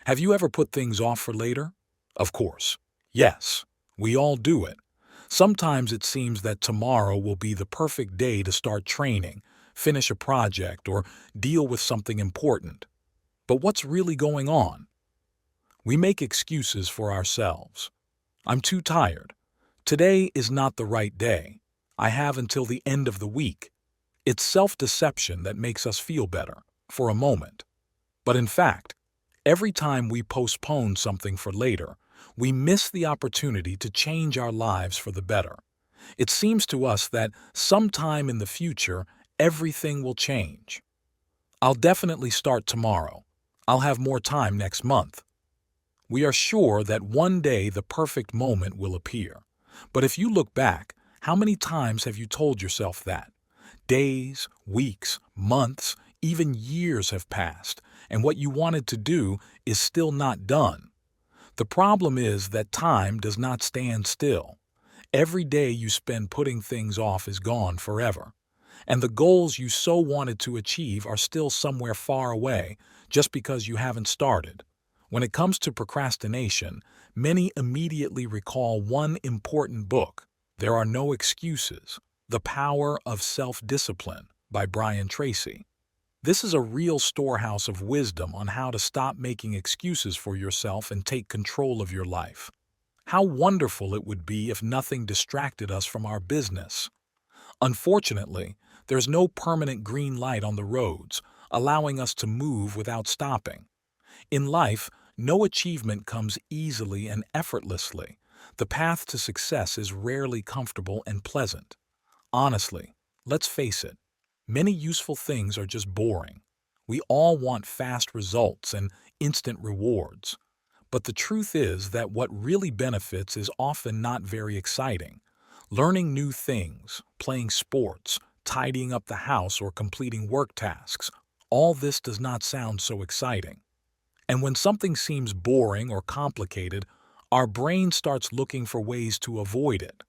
Have you ever put things off for later? Of course. Yes, we all do it. Sometimes it seems that tomorrow will be the perfect day to start training, finish a project, or deal with something important. But what's really going on? We make excuses for ourselves. I'm too tired. Today is not the right day. I have until the end of the week. It's self-deception that makes us feel better, for a moment. But in fact, every time we postpone something for later, we miss the opportunity to change our lives for the better. It seems to us that sometime in the future, everything will change. I'll definitely start tomorrow. I'll have more time next month. We are sure that one day the perfect moment will appear. But if you look back, how many times have you told yourself that? Days, weeks, months, even years have passed, and what you wanted to do is still not done. The problem is that time does not stand still. Every day you spend putting things off is gone forever. And the goals you so wanted to achieve are still somewhere far away just because you haven't started. When it comes to procrastination, many immediately recall one important book, There Are No Excuses: The Power of Self-Discipline by TRACY. This is a real storehouse of wisdom on how to stop making excuses for yourself and take control of your life. How wonderful it would be if nothing distracted us from our business. Unfortunately, there's no permanent green light on the roads, allowing us to move without stopping. In life, no achievement comes easily and effortlessly. The path to success is rarely comfortable and pleasant. Honestly, let's face it, many useful things are just boring. We all want fast results and instant rewards. But the truth is that what really benefits is often not very exciting. Learning new things, playing sports, tidying up the house, or completing work tasks, all this does not sound so exciting. And when something seems boring or complicated, our brain starts looking for ways to avoid it.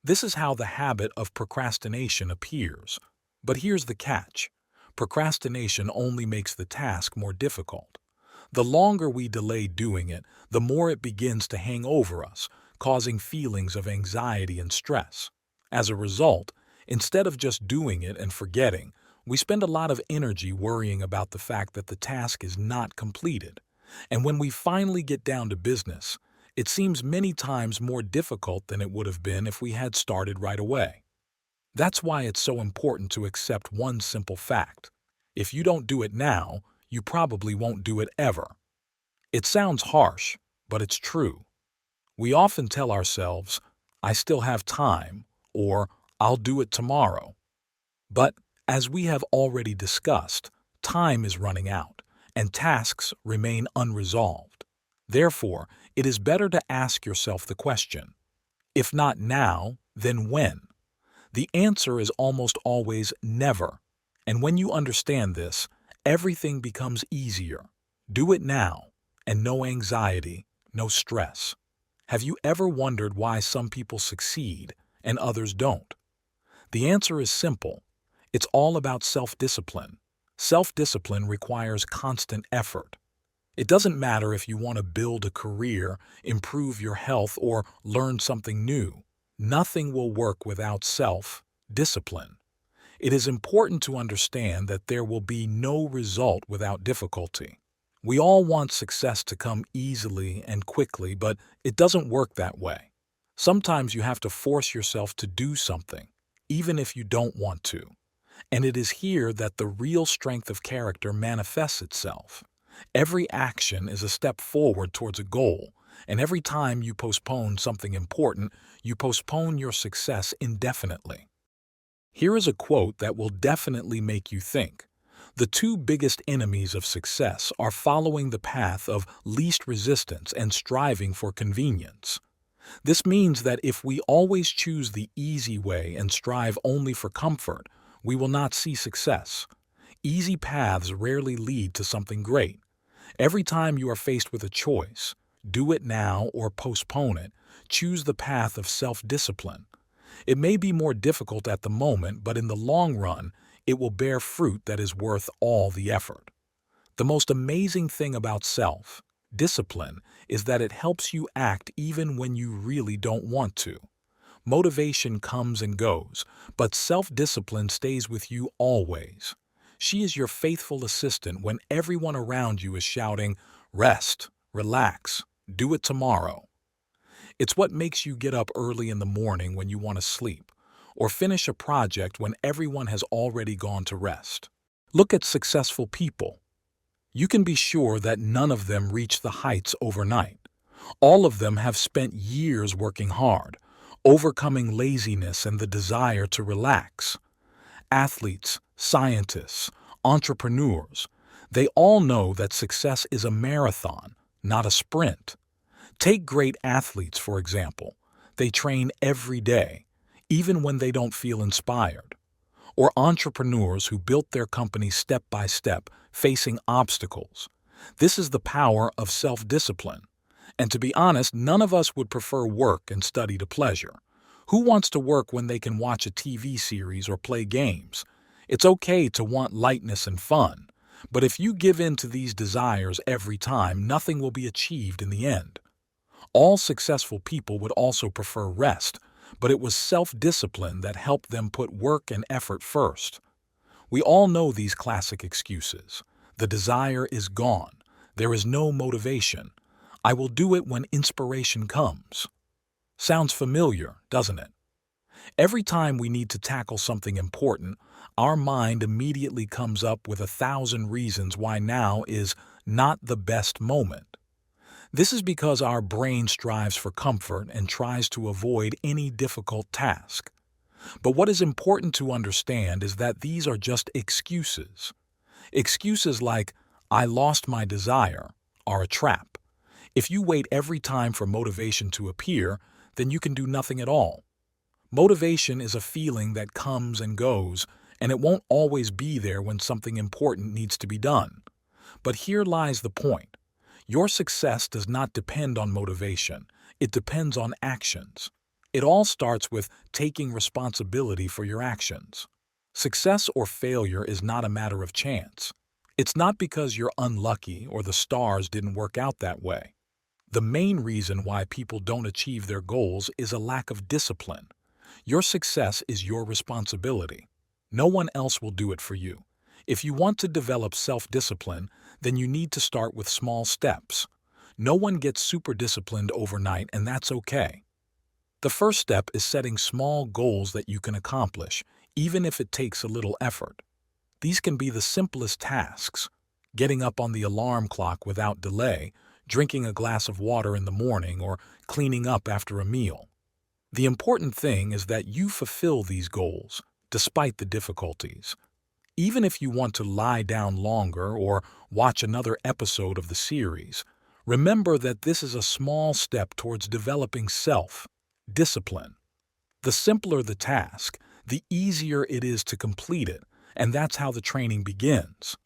This is how the habit of procrastination appears. But here's the catch. Procrastination only makes the task more difficult. The longer we delay doing it, the more it begins to hang over us, causing feelings of anxiety and stress. As a result, instead of just doing it and forgetting, we spend a lot of energy worrying about the fact that the task is not completed. And when we finally get down to business, it seems many times more difficult than it would have been if we had started right away. That's why it's so important to accept one simple fact. If you don't do it now, you probably won't do it ever. It sounds harsh, but it's true. We often tell ourselves, I still have time, or I'll do it tomorrow. But, as we have already discussed, time is running out, and tasks remain unresolved. Therefore, it is better to ask yourself the question, if not now, then when? The answer is almost always never. And when you understand this, everything becomes easier. Do it now, and no anxiety, no stress. Have you ever wondered why some people succeed and others don't? The answer is simple. It's all about self-discipline. Self-discipline requires constant effort. It doesn't matter if you want to build a career, improve your health, or learn something new. Nothing will work without self-discipline. It is important to understand that there will be no result without difficulty. We all want success to come easily and quickly, but it doesn't work that way. Sometimes you have to force yourself to do something, even if you don't want to. And it is here that the real strength of character manifests itself. Every action is a step forward towards a goal, and every time you postpone something important, you postpone your success indefinitely. Here is a quote that will definitely make you think. The two biggest enemies of success are following the path of least resistance and striving for convenience. This means that if we always choose the easy way and strive only for comfort, we will not see success. Easy paths rarely lead to something great. Every time you are faced with a choice, do it now or postpone it, choose the path of self-discipline. It may be more difficult at the moment, but in the long run, it will bear fruit that is worth all the effort. The most amazing thing about self Discipline is that it helps you act even when you really don't want to. Motivation comes and goes, but self-discipline stays with you always. She is your faithful assistant when everyone around you is shouting, "Rest, relax, do it tomorrow." It's what makes you get up early in the morning when you want to sleep, or finish a project when everyone has already gone to rest. Look at successful people. You can be sure that none of them reach the heights overnight. All of them have spent years working hard, overcoming laziness and the desire to relax. Athletes, scientists, entrepreneurs, they all know that success is a marathon, not a sprint. Take great athletes, for example. They train every day, even when they don't feel inspired. Or entrepreneurs who built their company step by step, facing obstacles. This is the power of self-discipline. And to be honest, none of us would prefer work and study to pleasure. Who wants to work when they can watch a TV series or play games? It's okay to want lightness and fun, but if you give in to these desires every time, nothing will be achieved in the end. All successful people would also prefer rest, but it was self-discipline that helped them put work and effort first. We all know these classic excuses. The desire is gone. There is no motivation. I will do it when inspiration comes. Sounds familiar, doesn't it? Every time we need to tackle something important, our mind immediately comes up with 1,000 reasons why now is not the best moment. This is because our brain strives for comfort and tries to avoid any difficult task. But what is important to understand is that these are just excuses. Excuses like, "I lost my desire," are a trap. If you wait every time for motivation to appear, then you can do nothing at all. Motivation is a feeling that comes and goes, and it won't always be there when something important needs to be done. But here lies the point. Your success does not depend on motivation. It depends on actions. It all starts with taking responsibility for your actions. Success or failure is not a matter of chance. It's not because you're unlucky or the stars didn't work out that way. The main reason why people don't achieve their goals is a lack of discipline. Your success is your responsibility. No one else will do it for you. If you want to develop self-discipline, then you need to start with small steps. No one gets super disciplined overnight, and that's okay. The first step is setting small goals that you can accomplish, even if it takes a little effort. These can be the simplest tasks: getting up on the alarm clock without delay, drinking a glass of water in the morning, or cleaning up after a meal. The important thing is that you fulfill these goals, despite the difficulties. Even if you want to lie down longer or watch another episode of the series, remember that this is a small step towards developing self-discipline. The simpler the task, the easier it is to complete it, and that's how the training begins.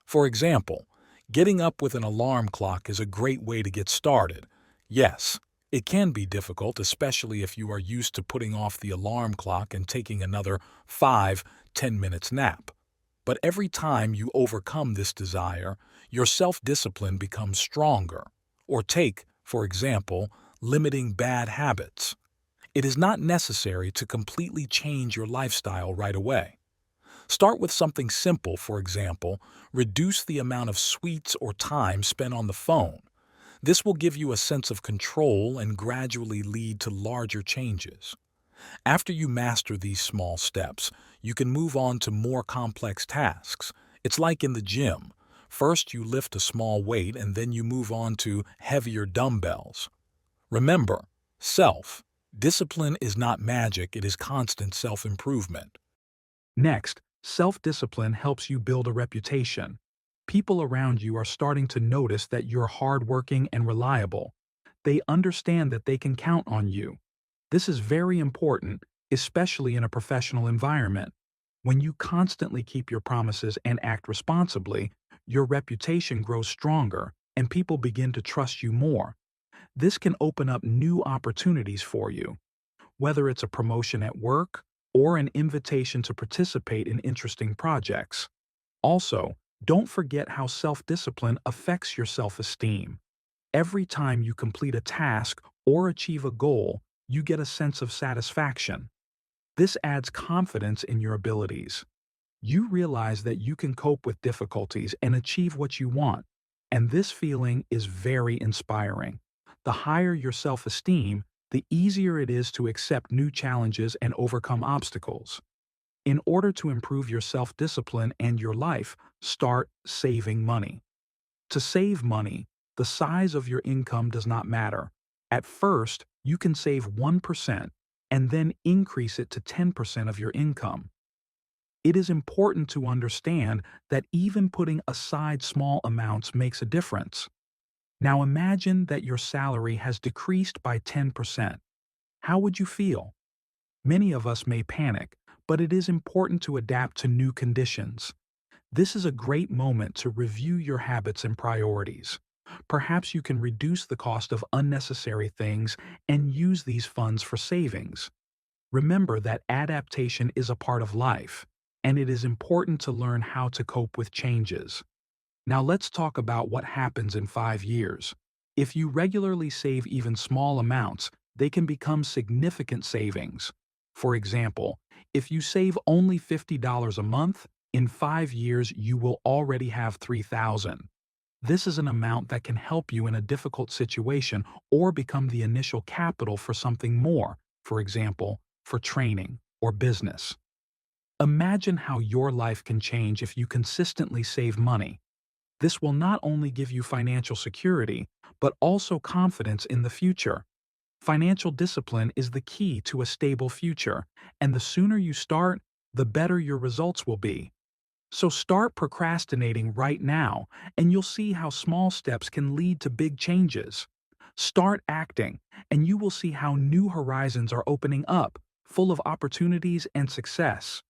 For example, getting up with an alarm clock is a great way to get started. Yes, it can be difficult, especially if you are used to putting off the alarm clock and taking another 5-10 minutes nap. But every time you overcome this desire, your self-discipline becomes stronger. Or take, for example, limiting bad habits. It is not necessary to completely change your lifestyle right away. Start with something simple, for example, reduce the amount of sweets or time spent on the phone. This will give you a sense of control and gradually lead to larger changes. After you master these small steps, you can move on to more complex tasks. It's like in the gym. First, you lift a small weight and then you move on to heavier dumbbells. Remember, self-discipline is not magic, it is constant self-improvement. Next, self-discipline helps you build a reputation. People around you are starting to notice that you're hardworking and reliable. They understand that they can count on you. This is very important, especially in a professional environment. When you constantly keep your promises and act responsibly, your reputation grows stronger and people begin to trust you more. This can open up new opportunities for you, whether it's a promotion at work or an invitation to participate in interesting projects. Also, don't forget how self-discipline affects your self-esteem. Every time you complete a task or achieve a goal, you get a sense of satisfaction. This adds confidence in your abilities. You realize that you can cope with difficulties and achieve what you want, and this feeling is very inspiring. The higher your self-esteem, the easier it is to accept new challenges and overcome obstacles. In order to improve your self-discipline and your life, start saving money. To save money, the size of your income does not matter. At first, you can save 1% and then increase it to 10% of your income. It is important to understand that even putting aside small amounts makes a difference. Now imagine that your salary has decreased by 10%. How would you feel? Many of us may panic, but it is important to adapt to new conditions. This is a great moment to review your habits and priorities. Perhaps you can reduce the cost of unnecessary things and use these funds for savings. Remember that adaptation is a part of life, and it is important to learn how to cope with changes. Now let's talk about what happens in 5 years. If you regularly save even small amounts, they can become significant savings. For example, if you save only $50 a month, in 5 years you will already have $3,000. This is an amount that can help you in a difficult situation or become the initial capital for something more, for example, for training or business. Imagine how your life can change if you consistently save money. This will not only give you financial security, but also confidence in the future. Financial discipline is the key to a stable future, and the sooner you start, the better your results will be. So start procrastinating right now, and you'll see how small steps can lead to big changes. Start acting, and you will see how new horizons are opening up, full of opportunities and success.